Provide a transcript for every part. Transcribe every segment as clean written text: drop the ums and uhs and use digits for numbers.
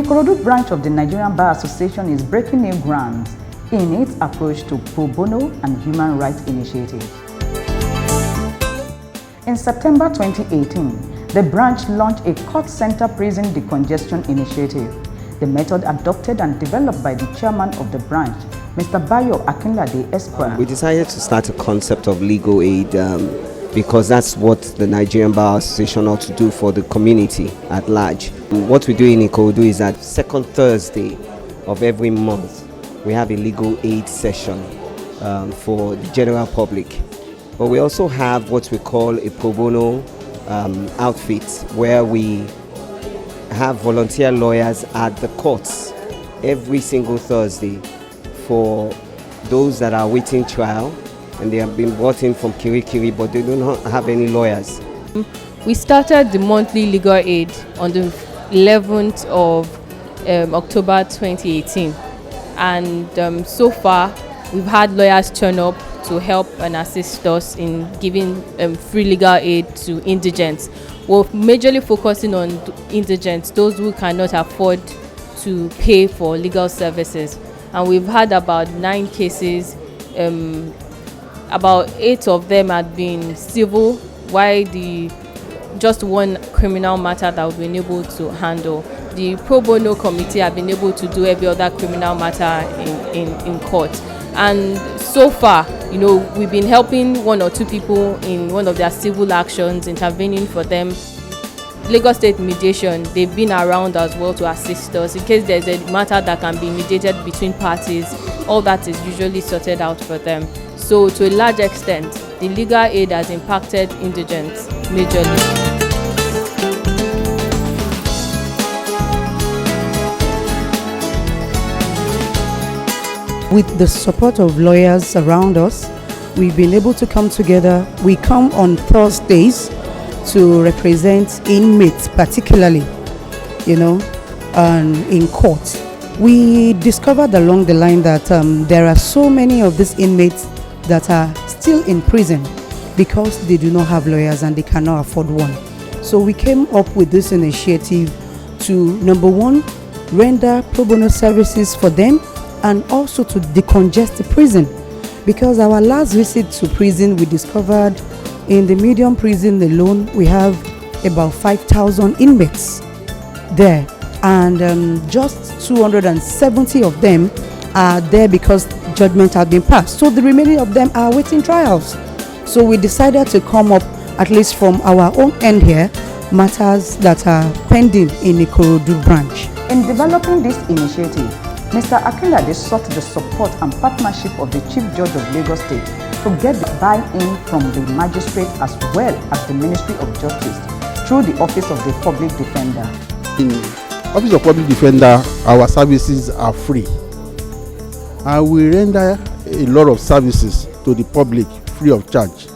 Ikorodu Branch of the Nigerian Bar Association is breaking new ground in its approach to pro bono and human rights initiatives. In September 2018, the branch launched a court-center prison decongestion initiative. The method adopted and developed by the chairman of the branch, Mr. Bayo Akinlade Esquire. We decided to start a concept of legal aid because that's what the Nigerian Bar Association ought to do for the community at large. What we do in Ikorodu is that second Thursday of every month, we have a legal aid session for the general public. But we also have what we call a pro bono outfit, where we have volunteer lawyers at the courts every single Thursday for those that are awaiting trial, and they have been brought in from Kirikiri, but they do not have any lawyers. We started the monthly legal aid on the 11th of October 2018, and so far we've had lawyers turn up to help and assist us in giving free legal aid to indigents. We're majorly focusing on indigents, those who cannot afford to pay for legal services. And we've had about 9 cases, about 8 of them had been civil, while just one criminal matter that we've been able to handle. The pro bono committee have been able to do every other criminal matter in court. And so far, we've been helping 1 or 2 people in one of their civil actions, intervening for them. Lagos State Mediation, they've been around as well to assist us in case there's a matter that can be mediated between parties. All that is usually sorted out for them. So to a large extent, the legal aid has impacted indigents majorly. With the support of lawyers around us, we've been able to come together. We come on Thursdays to represent inmates, particularly, in court. We discovered along the line that there are so many of these inmates that are still in prison because they do not have lawyers and they cannot afford one. So we came up with this initiative to, number one, render pro bono services for them, and also to decongest the prison, because our last visit to prison, we discovered in the medium prison alone we have about 5,000 inmates there, and just 270 of them are there because judgment has been passed. So the remaining of them are awaiting trials. So we decided to come up, at least from our own end here, matters that are pending in Ikorodu Branch. In developing this initiative, Mr. Akinlade sought the support and partnership of the Chief Judge of Lagos State to get the buy-in from the magistrate as well as the Ministry of Justice through the Office of the Public Defender. In Office of Public Defender, our services are free, and we render a lot of services to the public free of charge,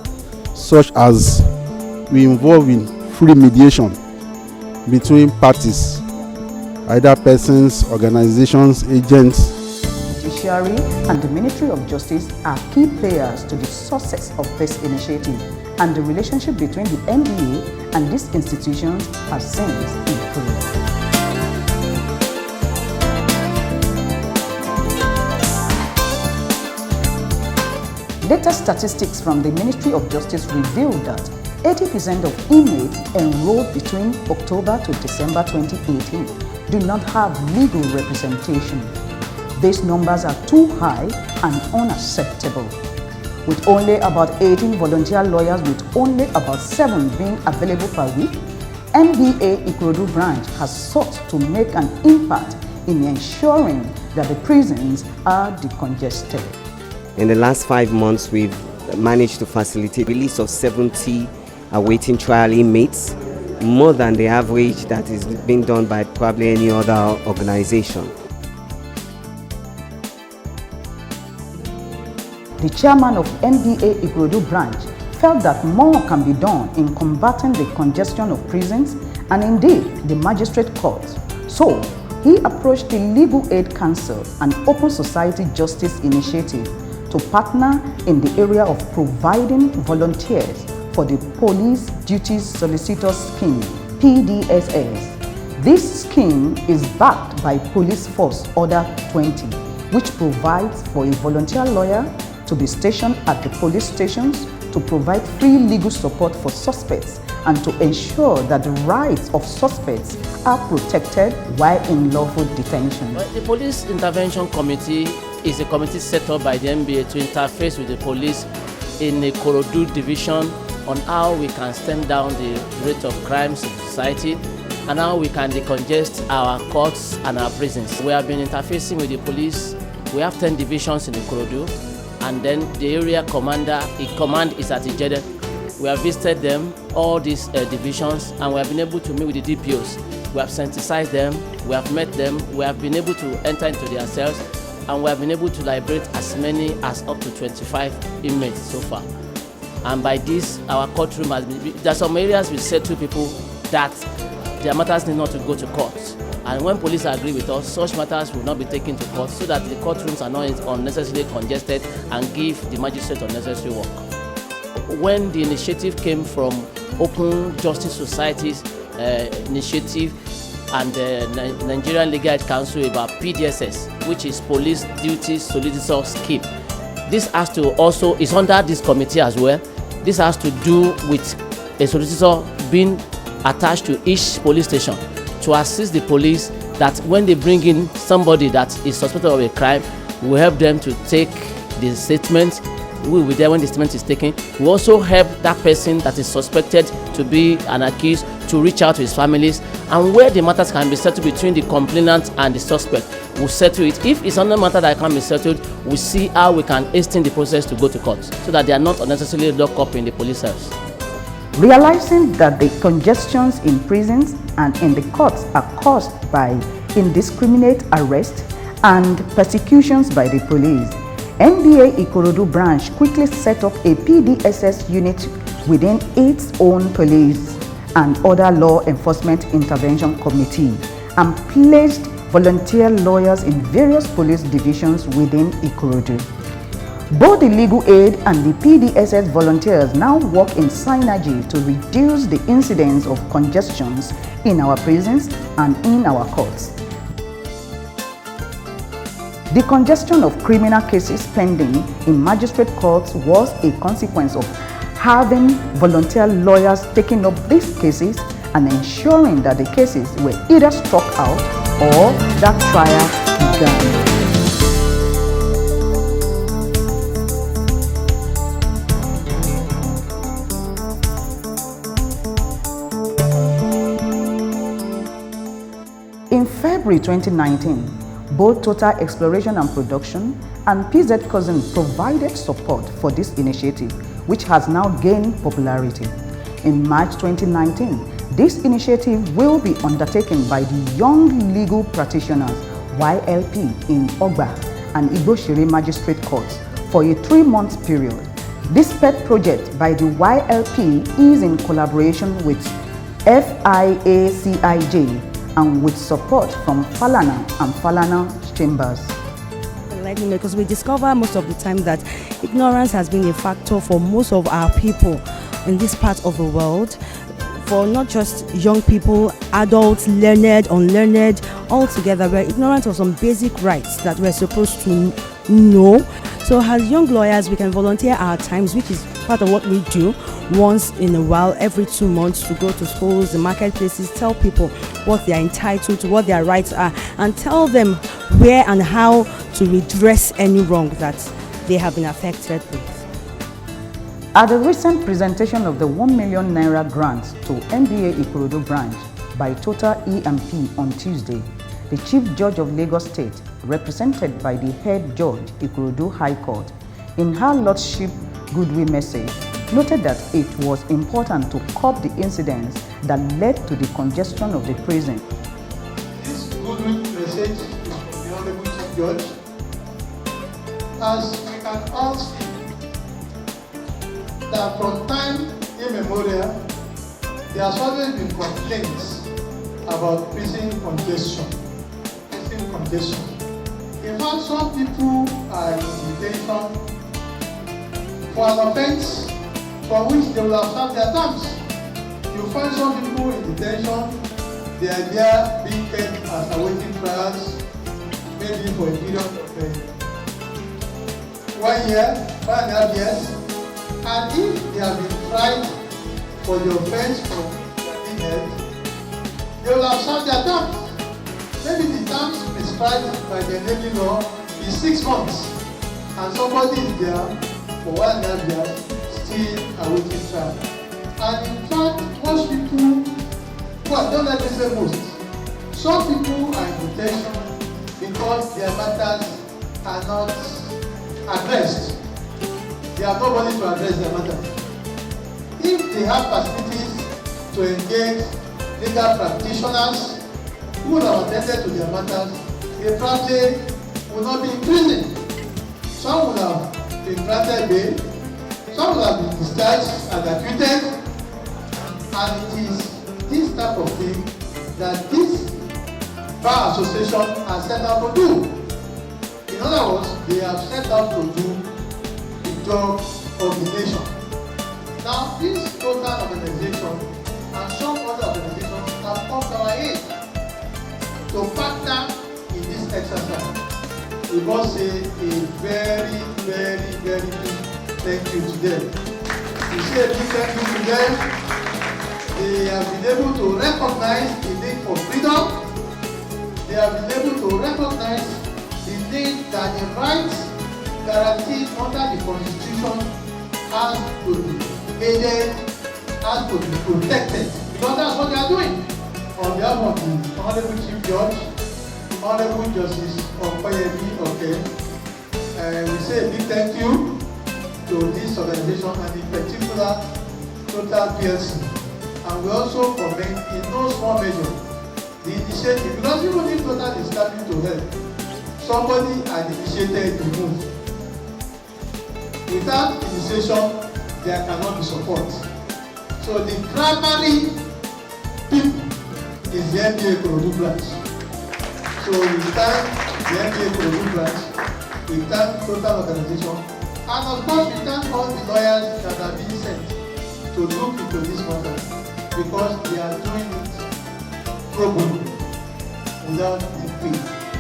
such as we involve in free mediation between parties, either persons, organizations, agents. Judiciary and the Ministry of Justice are key players to the success of this initiative, and the relationship between the NBA and these institutions has since improved. Data statistics from the Ministry of Justice revealed that 80% of inmates enrolled between October to December 2018 do not have legal representation. These numbers are too high and unacceptable. With only about 18 volunteer lawyers with only about 7 being available per week, NBA Ikorodu Branch has sought to make an impact in ensuring that the prisons are decongested. In the last 5 months, we've managed to facilitate the release of 70 awaiting trial inmates, more than the average that is being done by probably any other organization. The chairman of NBA Ikorodu Branch felt that more can be done in combating the congestion of prisons and indeed the magistrate courts. So he approached the Legal Aid Council and Open Society Justice Initiative to partner in the area of providing volunteers for the Police Duties Solicitor Scheme, PDSS. This scheme is backed by Police Force Order 20, which provides for a volunteer lawyer to be stationed at the police stations to provide free legal support for suspects and to ensure that the rights of suspects are protected while in lawful detention. The Police Intervention Committee is a committee set up by the NBA to interface with the police in the Ikorodu division on how we can stem down the rate of crimes in society and how we can decongest our courts and our prisons. We have been interfacing with the police. We have 10 divisions in Ikorodu, and then the area command is at Ijede. We have visited them, all these divisions, and we have been able to meet with the DPOs. We have sensitized them, we have met them, we have been able to enter into their cells, and we have been able to liberate as many as up to 25 inmates so far. And by this, our courtroom has been, there are some areas we said to people that their matters need not to go to court. And when police agree with us, such matters will not be taken to court so that the courtrooms are not unnecessarily congested and give the magistrate unnecessary work. When the initiative came from Open Justice Society's initiative and the Nigerian Legal Aid Council about PDSS, which is Police Duty Solicitor Scheme, this has to also, is under this committee as well. This has to do with a solicitor being attached to each police station to assist the police that when they bring in somebody that is suspected of a crime, we help them to take the statement. We will be there when the statement is taken. We also help that person that is suspected to be an accused to reach out to his families, and where the matters can be settled between the complainant and the suspect, we'll settle it. If it's another matter that can be settled, we'll see how we can hasten the process to go to court so that they are not unnecessarily locked up in the police cells. Realizing that the congestions in prisons and in the courts are caused by indiscriminate arrest and persecutions by the police, NBA Ikorodu Branch quickly set up a PDSS unit within its own police and other law enforcement intervention committee and placed volunteer lawyers in various police divisions within Ikorodu. Both the legal aid and the PDSS volunteers now work in synergy to reduce the incidence of congestions in our prisons and in our courts. The congestion of criminal cases pending in magistrate courts was a consequence of having volunteer lawyers taking up these cases and ensuring that the cases were either struck out or that trial began. In February 2019, both Total Exploration and Production and PZ Cousin provided support for this initiative, which has now gained popularity. In March 2019, this initiative will be undertaken by the Young Legal Practitioners YLP in Ogba and Igboshire Magistrate Courts for a 3-month period. This pet project by the YLP is in collaboration with FIACIJ and with support from Falana and Falana Chambers. Because we discover most of the time that ignorance has been a factor for most of our people in this part of the world, for not just young people, adults, learned, unlearned, all together. We're ignorant of some basic rights that we're supposed to know. So as young lawyers, we can volunteer our times, which is part of what we do once in a while, every 2 months, to go to schools, the marketplaces, tell people what they are entitled to, what their rights are, and tell them where and how to redress any wrong that they have been affected with. At the recent presentation of the 1 million naira grant to NBA Ikorodu Branch by Total EMP on Tuesday, the Chief Judge of Lagos State, represented by the Head Judge Ikorodu High Court, in her Lordship goodwill message, noted that it was important to curb the incidents that led to the congestion of the prison. This goodwill message is from the Honorable Chief Judge. As we can all see, that from time immemorial, there has always been complaints about prison congestion. In fact, some people are in detention for an offense for which they will have served their terms. You find some people in detention they are there being kept as awaiting trials, maybe for a period of 1 year, 1.5 years, and if they have been tried for the offense from being held, they will have served their terms. Maybe the terms prescribed by the enabling law is 6 months, and somebody is there for 1.5 years still awaiting trial. And in fact, most people, well, don't let me say most, some people are in detention because their matters are not addressed. They have nobody to address their matters. If they have facilities to engage legal practitioners who would have attended to their matters, they probably would not be in prison. Some would have been granted bail, some would have been discharged and acquitted, and it is this type of thing that this Bar Association has set out to do. In other words, they have set out to do the job of the nation. Now, this total organization and some other organizations have come to our aid to partner in this exercise. We must say a very, very, very big thank you to them. We say a big thank you to them. They have been able to recognize the need for freedom. They have been able to recognize the need that the rights guaranteed under the Constitution has to be aided, has to be protected. Because that's what they are doing. On behalf of the Honorable Chief Judge, Honorable Justice Okoyemi, we say a big thank you to this organization and in particular Total PLC. And we also commend in no small measure the initiative, because even if Total is starting to help, somebody had initiated the move. Without initiation, there cannot be support. So the primary people is the NBA Ikorodu Branch. So we thank the NBA Ikorodu Branch, we thank Total Organization, and of course we thank all the lawyers that have been sent to look into this matter, because they are doing it pro bono without the fee.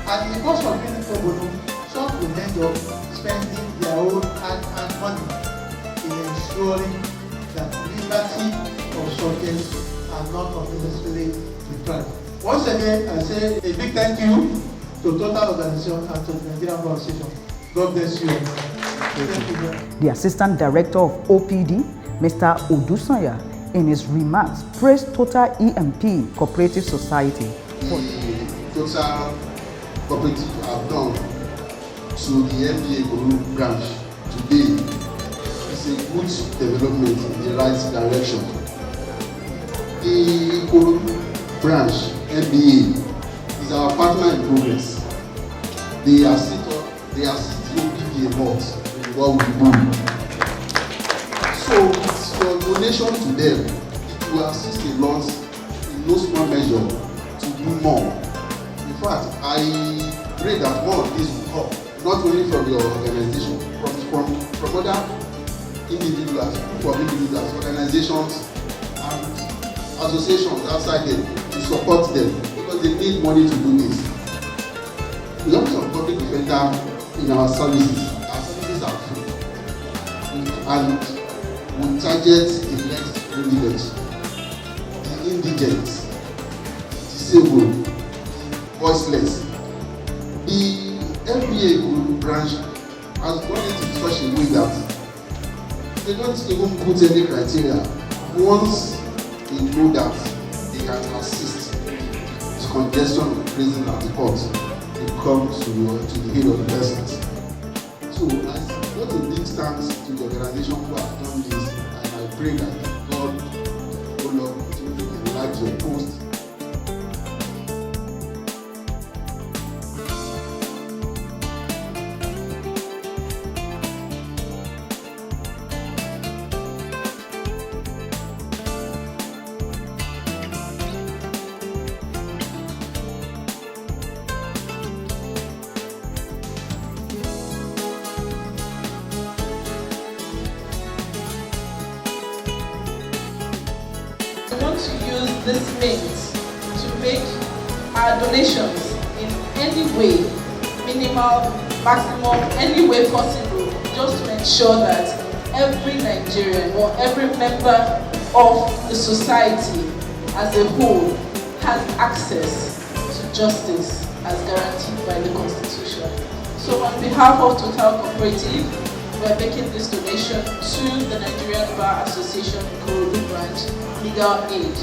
And in the course of doing it pro bono, some will end up spending their own hard-earned money in ensuring that liberty of subjects are not unnecessarily deprived. Once again, I say a big thank you to Total Organization and to the Nigerian Bar Association. God bless you. Thank you. The Assistant Director of OPD, Mr. Odusanya, in his remarks, praised Total EMP Cooperative Society. The Total Cooperative have done to the NBA Ikorodu Branch today is a good development in the right direction. The Ikorodu Branch NBA is our partner in progress. They assist OPD a lot in what we do. So it's your donation to them, it will assist a lot in no small measure to do more. In fact, I pray that more of this will come, not only from your organization, from other individuals, organizations, and associations outside them to support them, because they need money to do this. The office of public defender in our services are free, and we target the next privilege, the indigent, disabled, voiceless. The NBA Ikorodu Branch has gone into such a way that they don't even put any criteria. Once they know that they can assist with congestion of the prison at the court, they come to the head of the persons. So I want a big thanks to the organization who have done this, and I pray that God, oh Lord, will enlarge your post. I want to use this means to make our donations in any way, minimal, maximum, any way possible, just to ensure that every Nigerian or every member of the society as a whole has access to justice as guaranteed by the Constitution. So on behalf of Total Cooperative, we're making this donation to the Nigerian Bar Association Ikorodu Branch Legal Aid.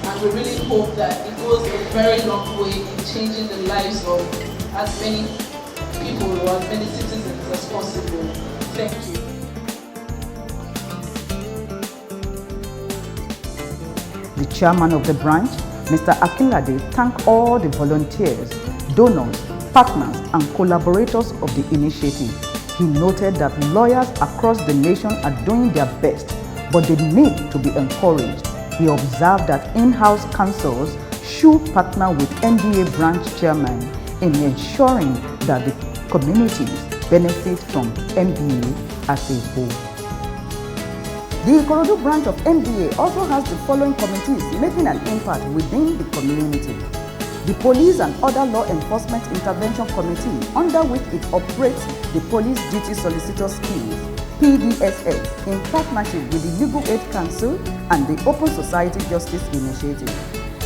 And we really hope that it goes a very long way in changing the lives of as many people or as many citizens as possible. Thank you. The chairman of the branch, Mr. Akinlade, thanked all the volunteers, donors, partners, and collaborators of the initiative. He noted that lawyers across the nation are doing their best, but they need to be encouraged. He observed that in-house counsels should partner with NDA branch chairman in ensuring that the communities benefit from MBA as a whole. The Ikorodu branch of MBA also has the following committees making an impact within the community. The Police and Other Law Enforcement Intervention Committee, under which it operates the Police Duty Solicitor Schemes, PDSS, in partnership with the Legal Aid Council and the Open Society Justice Initiative.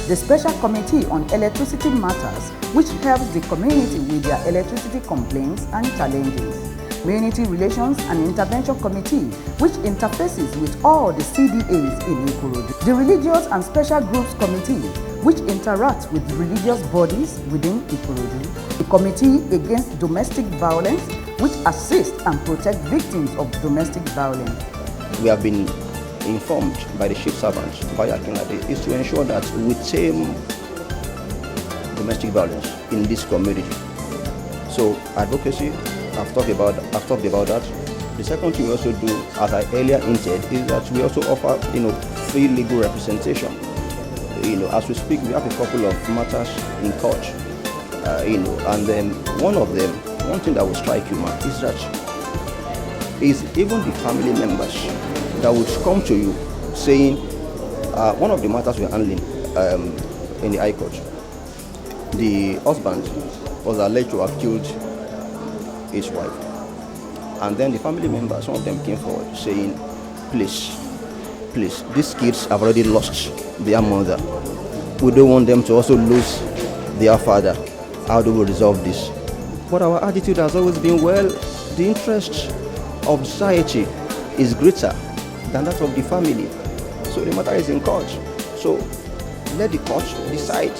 The Special Committee on Electricity Matters, which helps the community with their electricity complaints and challenges. Community Relations and Intervention Committee, which interfaces with all the CDAs in Ikorodu. The Religious and Special Groups Committee, which interacts with religious bodies within Ikorodu. The Committee Against Domestic Violence, which assists and protects victims of domestic violence. We have been informed by the chief servant, via Akinlade, is to ensure that we tame domestic violence in this community. So advocacy, I've talked about that. The second thing we also do, as I earlier hinted, is that we also offer, free legal representation. As we speak, we have a couple of matters in court. And then one thing that will strike you, man, is that is even the family members that would come to you saying, one of the matters we're handling in the High Court, the husband was alleged to have killed his wife. And then the family members, some of them came forward saying, please, these kids have already lost their mother. We don't want them to also lose their father. How do we resolve this? But our attitude has always been, well, the interest of society is greater than that of the family. So the matter is in court. So let the court decide.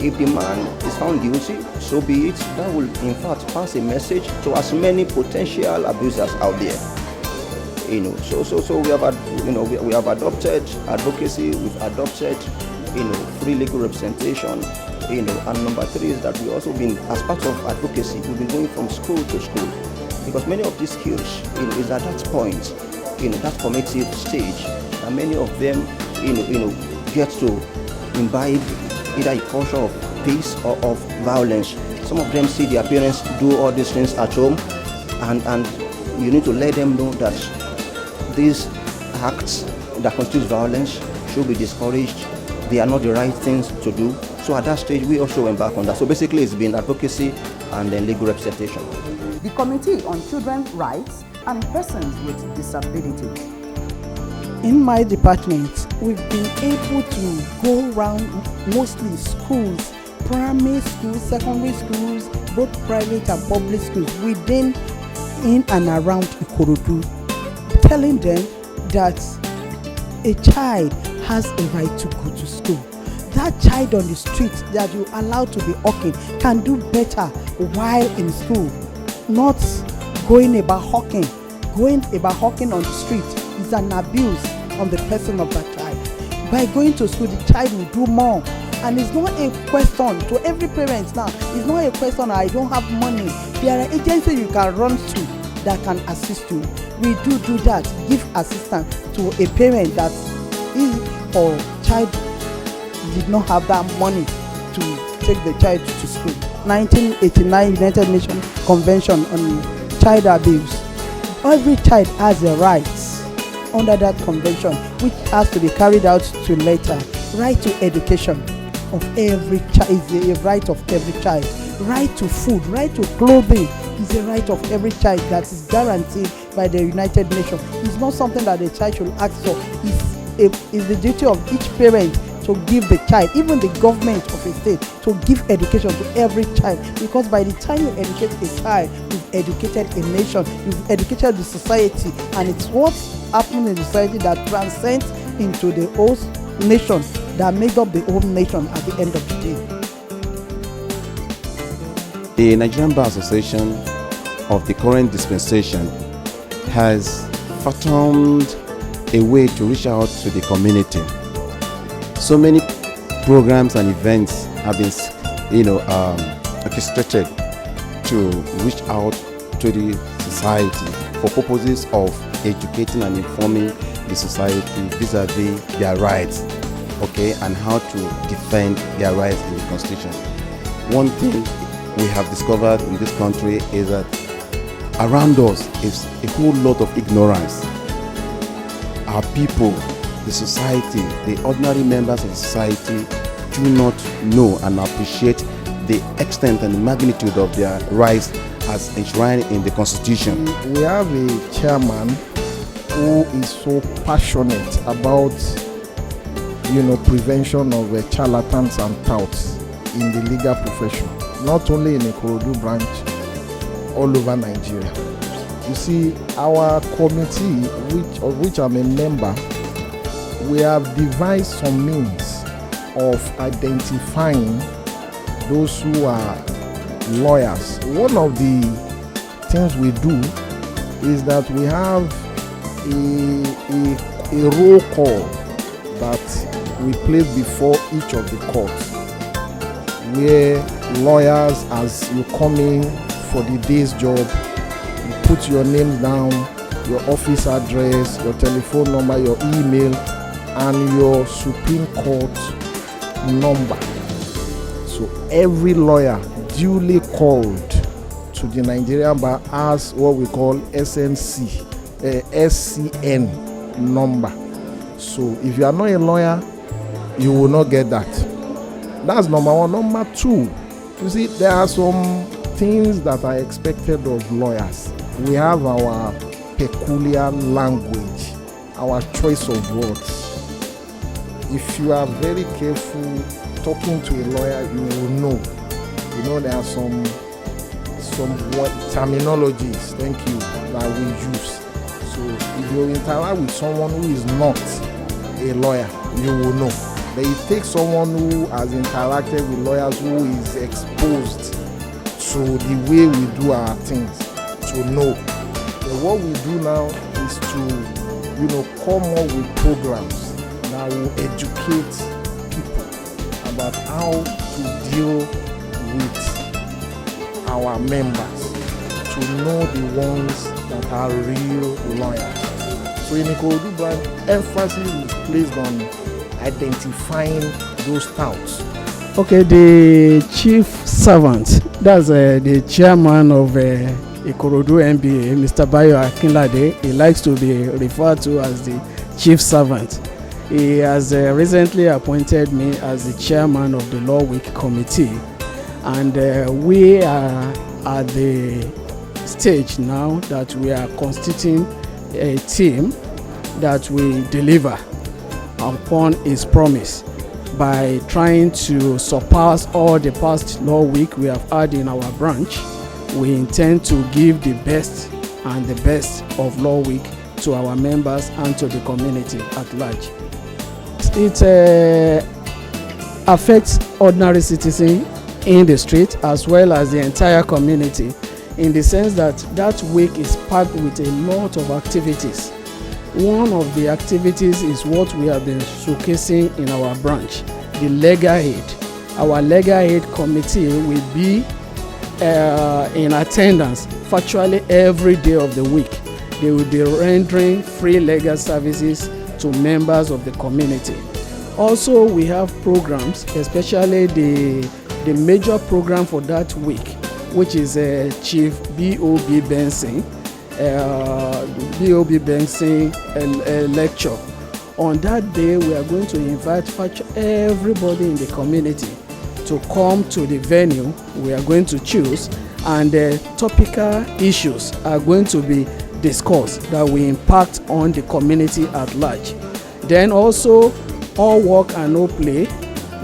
If the man is found guilty, so be it. That will in fact pass a message to as many potential abusers out there. So we have adopted advocacy, we've adopted free legal representation, and number three is that we also been, as part of advocacy, we've been going from school to school, because many of these skills is at that point, that formative stage, and many of them get to imbibe either a culture of peace or of violence. Some of them see their parents do all these things at home, and you need to let them know that these acts that constitute violence should be discouraged. They are not the right things to do. So at that stage, we also embark on that. So basically, it's been advocacy and then legal representation. The Committee on Children's Rights and Persons with Disabilities. In my department, we've been able to go around mostly schools, primary schools, secondary schools, both private and public schools within, in and around Ikorodu, telling them that a child has a right to go to school. That child on the street that you allow to be hawking can do better while in school, not going about hawking. Going about hawking on the street is an abuse on the person of that child. By going to school, the child will do more. And it's not a question to every parent now. It's not a question, I don't have money. There are agencies you can run to that can assist you. We do that, give assistance to a parent that is or child did not have that money to take the child to school. 1989 United Nations Convention on Child Abuse. Every child has a right under that convention, which has to be carried out to later. Right to education. of every child, is a right of every child. Right to food, right to clothing is a right of every child that is guaranteed by the United Nations. It's not something that the child should ask for. It's the duty of each parent to give the child, even the government of a state, to give education to every child, because by the time you educate a child, you've educated a nation, you've educated the society, and it's what's happening in the society that transcends into the whole nation, that make up the whole nation at the end of the day. The Nigerian Bar Association of the current dispensation has fathomed a way to reach out to the community. So many programs and events have been, orchestrated to reach out to the society for purposes of educating and informing the society vis-a-vis their rights, okay, and how to defend their rights in the Constitution. One thing we have discovered in this country is that around us is a whole lot of ignorance. Our people, the society, the ordinary members of the society do not know and appreciate the extent and the magnitude of their rights as enshrined in the Constitution. We have a chairman who is so passionate about, prevention of charlatans and touts in the legal profession, not only in Ikorodu Branch, all over Nigeria. You see, our committee, of which I'm a member, we have devised some means of identifying those who are lawyers. One of the things we do is that we have a roll call that we place before each of the courts, where lawyers, as you come in for the day's job, you put your name down, your office address, your telephone number, your email, and your Supreme Court number. So every lawyer duly called to the Nigerian Bar has what we call SCN number. So if you are not a lawyer, you will not get that. That's number one. Number two, you see, there are some things that are expected of lawyers. We have our peculiar language, our choice of words. If you are very careful talking to a lawyer, you will know. There are some what terminologies, thank you, that we use. So if you interact with someone who is not a lawyer, you will know. But it takes someone who has interacted with lawyers, who is exposed to the way we do our things, to know. But what we do now is to, come up with programs that will educate people about how to deal with our members, to know the ones that are real lawyers. So in Ikorodu Branch, emphasis is placed on identifying those touts. Okay, the chief servant, that's the chairman of Ikorodu MBA, Mr. Bayo Akinlade. He likes to be referred to as the chief servant. He has recently appointed me as the chairman of the Law Week Committee, and we are at the stage now that we are constituting a team that will deliver upon his promise by trying to surpass all the past Law Week we have had in our branch. We intend to give the best and the best of Law Week to our members and to the community at large. It affects ordinary citizens in the street as well as the entire community, in the sense that that week is packed with a lot of activities. One of the activities is what we have been showcasing in our branch, the legal aid. Our legal aid committee will be in attendance virtually every day of the week. They will be rendering free legal services to members of the community. Also, we have programs, especially the major program for that week, which is Chief B.O.B. Benson lecture On that day, we are going to invite everybody in the community to come to the venue we are going to choose, and topical issues are going to be discussed that will impact on the community at large. Then also, all work and no play,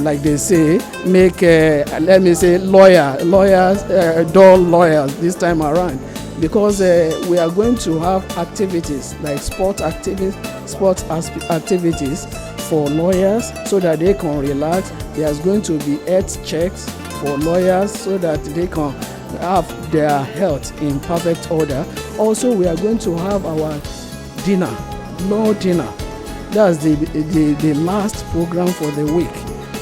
like they say, make let me say dull lawyers this time around, because we are going to have activities like sports activities for lawyers so that they can relax. There's going to be health checks for lawyers so that they can have their health in perfect order. Also, we are going to have our dinner, law dinner. That's the last program for the week.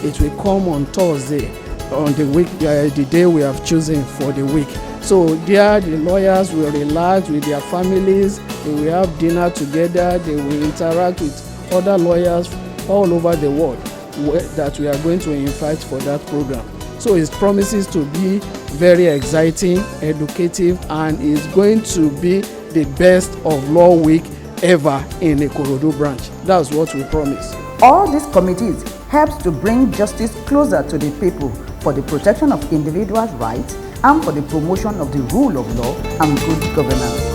It will come on Thursday, on the week, the day we have chosen for the week. So there, the lawyers will relax with their families. They will have dinner together. They will interact with other lawyers all over the world that we are going to invite for that program. So it promises to be very exciting, educative, and is going to be the best of law week ever in Ikorodu Branch. That's what we promise. All these committees helps to bring justice closer to the people for the protection of individuals' rights and for the promotion of the rule of law and good governance.